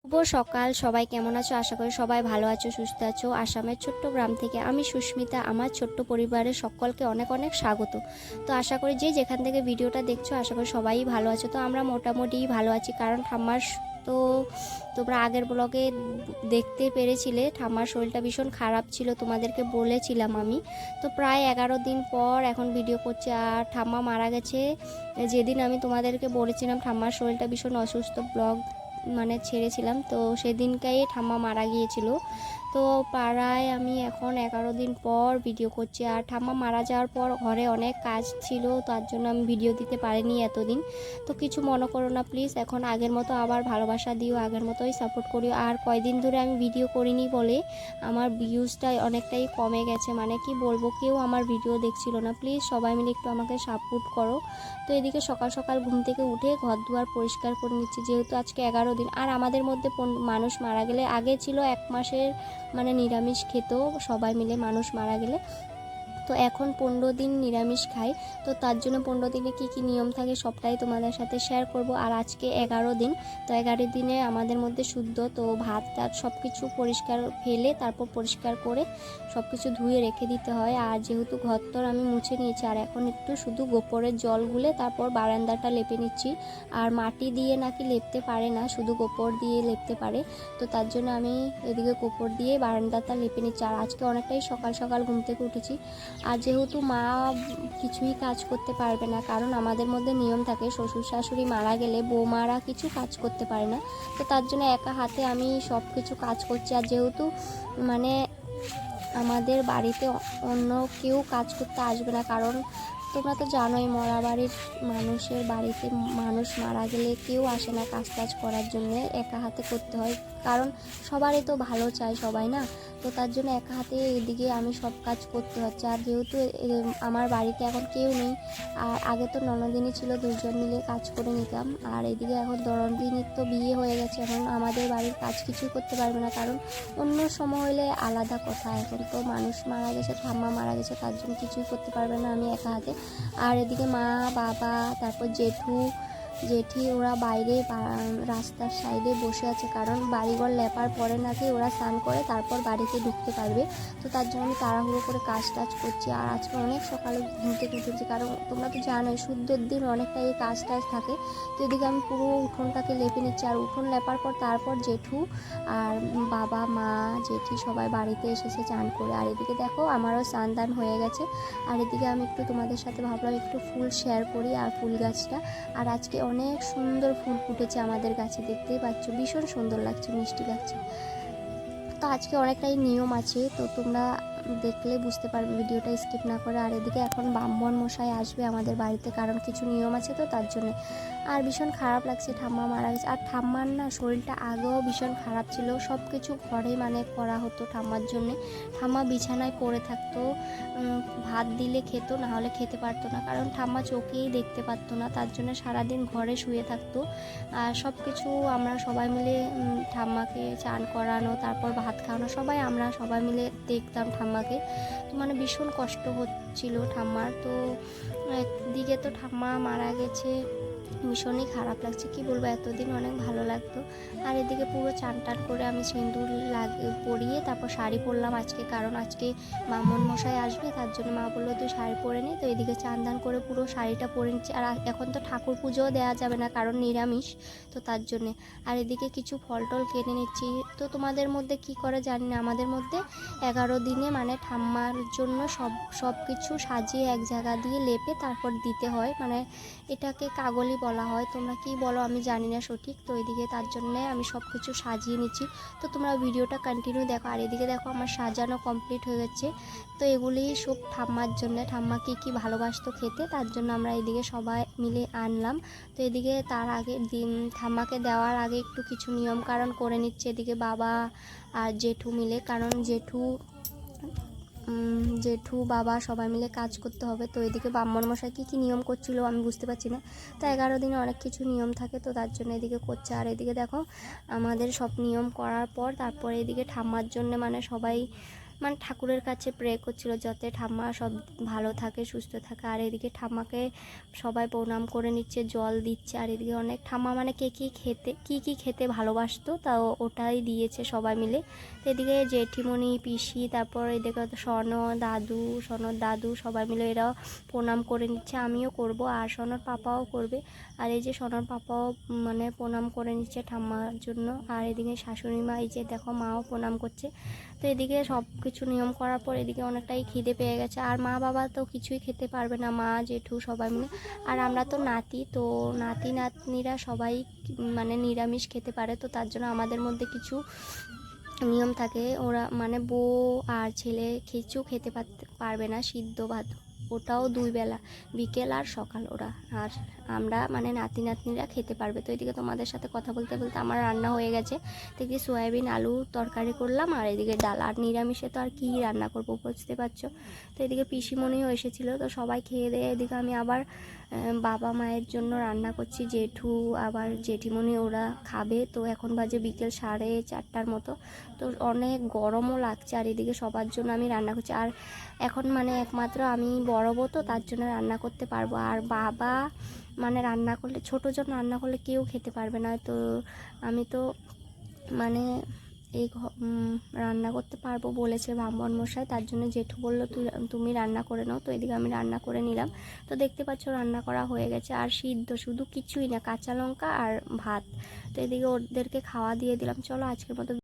শুভ সকাল সবাই, কেমন আছো? আশা করি সবাই ভালো আছো, সুস্থ আছো। আসামের ছোট্ট গ্রাম থেকে আমি সুস্মিতা, আমার ছোট্ট পরিবারের সকলকে অনেক অনেক স্বাগত। তো আশা করি যে যেখান থেকে ভিডিওটা দেখছো, আশা করি সবাই ভালো আছো। তো আমরা মোটামুটি ভালো আছি, কারণ ঠাম্মার তো তোমরা আগের ব্লগে দেখতে পেরেছিলে ঠাম্মার শরীরটা ভীষণ খারাপ ছিল, তোমাদেরকে বলেছিলাম আমি। তো প্রায় 11 দিন পর এখন ভিডিও করছি। আর ঠাম্মা মারা গেছে যেদিন আমি তোমাদেরকে বলেছিলাম ঠাম্মার শরীরটা ভীষণ অসুস্থ, ব্লগ ছেড়েছিলাম। তো সেদিনকাই ঠাম্মা মারা গিয়েছিল। তো পাড়ায় আমি এখন 11 দিন পর ভিডিও করছি। আর ঠাম্মা মারা যাওয়ার পর ঘরে অনেক কাজ ছিল, তার জন্য আমি ভিডিও দিতে পারিনি এতদিন। তো কিছু মনে করো না প্লিজ। এখন আগের মতো আবার ভালোবাসা দিও, আগের মতোই সাপোর্ট করিও। আর কয়দিন ধরে আমি ভিডিও করিনি বলে আমার ভিউজটা অনেকটাই কমে গেছে, মানে কি বলবো, কেউ আমার ভিডিও দেখছিল না। প্লিজ সবাই মিলে একটু আমাকে সাপোর্ট করো। তো এদিকে সকাল সকাল ঘুম থেকে উঠে ঘর দুয়ার পরিষ্কার করে নিচ্ছি, যেহেতু আজকে 11 দিন। আর আমাদের মধ্যে মানুষ মারা গেলে, আগে ছিল 1 মাসের মানে নিরামিষ খেত সবাই মিলে মানুষ মারা গেলে, তো এখন 15 দিন নিরামিষ খাই। তো তার জন্য 15 দিনে কী কী নিয়ম থাকে সবটাই তোমাদের সাথে শেয়ার করব। আর আজকে 11 দিন, তো 11 দিনে আমাদের মধ্যে শুদ্ধ, তো ভাত টাত সব কিছু পরিষ্কার ফেলে তারপর পরিষ্কার করে সব কিছু ধুয়ে রেখে দিতে হয়। আর যেহেতু ঘরটর আমি মুছে নিয়েছি, আর এখন একটু শুধু গোবরের জল গুলে তারপর বারান্দাটা লেপে নিচ্ছি। আর মাটি দিয়ে নাকি লেপতে পারে না, শুধু গোবর দিয়ে লেপতে পারে। তো তার জন্য আমি এদিকে গোবর দিয়ে বারান্দাটা লেপে নিচ্ছি। আর আজকে অনেকটাই সকাল সকাল ঘুম থেকে উঠেছি। আর যেহেতু মা কিছুই কাজ করতে পারবে না, কারণ আমাদের মধ্যে নিয়ম থাকে শ্বশুর শাশুড়ি মারা গেলে বৌমারা কিছু কাজ করতে পারে না। তো তার জন্য একা হাতে আমি সব কিছু কাজ করছি। আর যেহেতু মানে আমাদের বাড়িতে অন্য কেউ কাজ করতে আসবে না, কারণ তোমরা তো জানোই মরা বাড়ির মানুষের বাড়িতে মানুষ মারা গেলে কেউ আসে না কাজ টাজ করার জন্য, একা হাতে করতে হয়। কারণ সবারই তো ভালো চায় সবাই না, তো তার জন্য একা হাতে এদিকে আমি সব কাজ করতে হচ্ছে। আর যেহেতু আমার বাড়িতে এখন কেউ নেই, আর আগে তো ননদিনী ছিল, দুজন মিলে কাজ করে নিতাম। আর এদিকে এখন ননদিনীর তো বিয়ে হয়ে গেছে, এখন আমাদের বাড়ির কাজ কিছুই করতে পারবে না, কারণ অন্য সময় হলে আলাদা কথা। এখন তো মানুষ মারা গেছে, ঠাম্মা মারা গেছে, তার জন্য কিছুই করতে পারবে না আমি একা হাতে। আর এদিকে মা বাবা তারপর জেঠি ওরা বাইরে রাস্তার সাইডে বসে আছে, কারণ বাড়িঘর লেপার পরে নাকি ওরা স্নান করে তারপর বাড়িতে ঢুকতে পারবে। তো তার জন্য আমি তাড়াহুড়ো করে কাজ টাজ করছি। আর আজকে অনেক সকালে ঘুম থেকে উঠেছি, কারণ তোমরা তো জানোই শুদ্ধর দিন অনেকটা এই কাজ টাজ থাকে। তো এদিকে আমি পুরো উঠোনটাকে লেপে নিচ্ছি। আর উঠোন লেপার পর তারপর জেঠু আর বাবা মা জেঠি সবাই বাড়িতে এসেছে চান করে। আর এদিকে দেখো আমারও স্নান দান হয়ে গেছে। আর এদিকে আমি একটু তোমাদের সাথে ভাবলাম একটু ফুল শেয়ার করি, আর ফুল গাছটা। আর আজকে অনেক সুন্দর ফুল ফুটেছে আমাদের গাছে, দেখতেই পাচ্ছ ভীষণ সুন্দর লাগছে, মিষ্টি লাগছে। তো আজকে অনেকটাই নিয়ম আছে, তো তোমরা দেখলে বুঝতে পারবে, ভিডিওটা স্কিপ না করে। আর এদিকে এখন ব্রাহ্মণ মশাই আসবে আমাদের বাড়িতে, কারণ কিছু নিয়ম আছে তো তার জন্য। আর ভীষণ খারাপ লাগছে, ঠাম্মা মারা গেছে। আর ঠাম্মার না শরীরটা আগেও ভীষণ খারাপ ছিল, সব কিছু ঘরে মানে করা হতো ঠাম্মার জন্যে। ঠাম্মা বিছানায় পড়ে থাকতো, ভাত দিলে খেতো, না হলে খেতে পারতো না, কারণ ঠাম্মা চোখেই দেখতে পারতো না, তার জন্য সারাদিন ঘরে শুয়ে থাকতো। আর সব কিছু আমরা সবাই মিলে ঠাম্মাকে চান করানো, তারপর ভাত খাওয়ানো, আমরা সবাই মিলে দেখতাম ঠাম্মাকে। তো মানে ভীষণ কষ্ট হচ্ছিল ঠাম্মার। তো একদিকে তো ঠাম্মা মারা গেছে, ভীষণই খারাপ লাগছে, কি বলবো, এতদিন অনেক ভালো লাগতো। আর এদিকে পুরো চান টান করে আমি সিঁদুর পরিয়ে তারপর শাড়ি পরলাম আজকে, কারণ আজকে ব্রাহ্মণ মশাই আসবে, তার জন্য মা বললো তুই শাড়ি পরে নি। তো এদিকে চান দান করে পুরো শাড়িটা পরে নিচ্ছি। আর এখন তো ঠাকুর পুজোও দেওয়া যাবে না, কারণ নিরামিষ, তো তার জন্যে। আর এদিকে কিছু ফল টল কিনে নিচ্ছি। তো তোমাদের মধ্যে কি করে জানি না, আমাদের মধ্যে 11 দিনে মানে ঠাম্মার জন্য সব কিছু সাজিয়ে এক জায়গা দিয়ে লেপে তারপর দিতে হয়, মানে এটাকে কাগলি বলা হয়, তোমরা কি বলো আমি জানি না সঠিক। তো এদিকে তার জন্যে আমি সব কিছু সাজিয়ে নিচ্ছি। তো তোমরা ভিডিওটা কন্টিনিউ দেখো। আর এদিকে দেখো আমার সাজানো কমপ্লিট হয়ে যাচ্ছে। তো এগুলি সব ঠাম্মার জন্য, ঠাম্মা কি ভালোবাসতো খেতে, তার জন্য আমরা এদিকে সবাই মিলে আনলাম। তো এদিকে তার আগে দিন ঠাম্মাকে দেওয়ার আগে একটু কিছু নিয়ম কারণ করে নিচ্ছে এদিকে বাবা আর জেঠু মিলে, কারণ জেঠু বাবা সবাই মিলে কাজ করতে হবে। তো এদিকে ব্রাহ্মণ মশাই কী নিয়ম করছিল আমি বুঝতে পারছি না। তো 11 দিনে অনেক কিছু নিয়ম থাকে, তো তার জন্য এদিকে করছে। আর এদিকে দেখো আমাদের সব নিয়ম করার পর তারপরে এদিকে ঠাম্মার জন্য মানে সবাই মানে ঠাকুরের কাছে প্রে করছিল যাতে ঠাম্মা সব ভালো থাকে, সুস্থ থাকে। আর এদিকে ঠাম্মাকে সবাই প্রণাম করে নিচ্ছে, জল দিচ্ছে। আর এদিকে অনেক ঠাম্মা মানে কে কী খেতে ভালোবাসতো তাও ওটাই দিয়েছে সবাই মিলে। তো এদিকে জেঠিমণি, পিসি, তারপর এদিকে সনর দাদু সবাই মিলে এরাও প্রণাম করে নিচ্ছে, আমিও করব আর সনর পাপাও করবে। আর এই যে সনর পাপাও মানে প্রণাম করে নিচ্ছে ঠাম্মার জন্য। আর এদিকে শাশুড়ি মা, এই যে দেখো মাও প্রণাম করছে। তো এদিকে সব কিছু নিয়ম করার পর এদিকে অনেকটাই খিদে পেয়ে গেছে। আর মা বাবা তো কিছুই খেতে পারবে না, মা জেঠু সবাই মিলে। আর আমরা তো নাতি, তো নাতি নাতনিরা সবাই মানে নিরামিষ খেতে পারে, তো তার জন্য আমাদের মধ্যে কিছু নিয়ম থাকে। ওরা মানে বউ আর ছেলে কিছু খেতে পারবে না, সিদ্ধ ভাত, ওটাও 2 বেলা, বিকেল আর সকাল। ওরা আর আমরা মানে নাতি নাতনিরা খেতে পারবে। তো এদিকে তোমাদের সাথে কথা বলতে বলতে আমার রান্না হয়ে গেছে। তো এদিকে সয়াবিন আলু তরকারি করলাম, আর এদিকে ডাল। আর নিরামিষে তো আর কি রান্না করবো বুঝতে পারছো। তো এদিকে পিসিমণিও এসেছিলো, তো সবাই খেয়ে দিয়ে এদিকে আমি আবার বাবা মায়ের জন্য রান্না করছি, জেঠু আবার জেঠিমণি ওরা খাবে। তো এখন বাজে বিকেল 4:30 মতো। তো অনেক গরমও লাগছে, আর এদিকে সবার জন্য আমি রান্না করছি। আর এখন মানে একমাত্র আমি বড় বউ, তো তার জন্য রান্না করতে পারবো। আর বাবা মানে রান্না করলে, ছোটো জন রান্না করলে কেউ খেতে পারবে না। তো আমি তো মানে এই রান্না করতে পারবো বলেছে ব্রাহ্মণ মশাই, তার জন্য জেঠু বললো তুমি রান্না করে নাও। তো এদিকে আমি রান্না করে নিলাম। তো দেখতে পাচ্ছ রান্না করা হয়ে গেছে, আর সিদ্ধ শুধু কিছুই না, কাঁচা লঙ্কা আর ভাত। তো এদিকে ওদেরকে খাওয়া দিয়ে দিলাম। চলো আজকের মতো